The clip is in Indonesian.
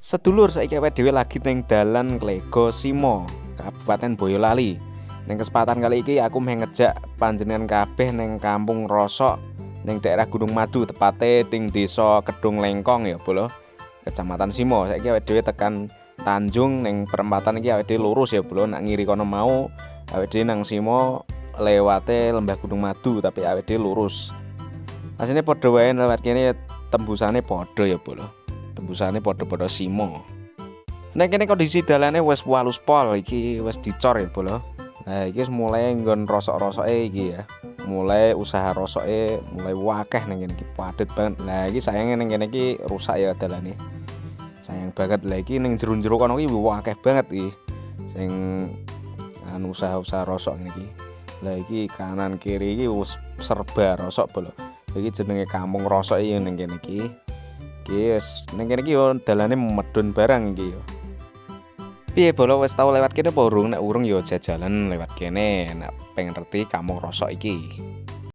Sedulur saiki awake dhewe lagi ning dalan Klego Simo, Kabupaten Boyolali. Ning kesempatan kali iki aku meh ngejak panjenengan kabeh ning Kampung Rosok ning daerah Gunung Madu, tepate ning Desa Kedung Lengkong ya, Bolo. Kecamatan Simo. Saiki awake dhewe tekan Tanjung ning perempatan iki awake dhewe lurus ya, Bolo. Nak ngiri kono mau awake dhewe nang Simo lewate Lembah Gunung Madu tapi awake dhewe lurus. Asline padha wae lewat kene tembusane padha ya, Bolo. Tembusane padha-padha Simo. Nek kene kondisi dalane wis walus pol iki wis dicor ya, Bolo. Nah, iki wis mulai nggon rosok-rosoke iki ya. Mulai usaha rosoke mulai wakeh ning kene iki padet banget. Lah iki sayange ning kene iki rusak ya dalane. Sayang banget lah iki ning jero-jero kono iki wakeh banget iki. Sing anu usaha-usaha rosok ngene iki. Lah iki kanan kiri iki wis serba rosok, Bolo. Iki jenenge Kampung Rosok iki ning kene iki. Iki wis ning kene iki yo dalane medun barang iki yo. Piye Bolo wis tau lewat kene apa urung? Nek urung yo jajalan lewat kene nek pengen ngerti Kampung Rosok iki.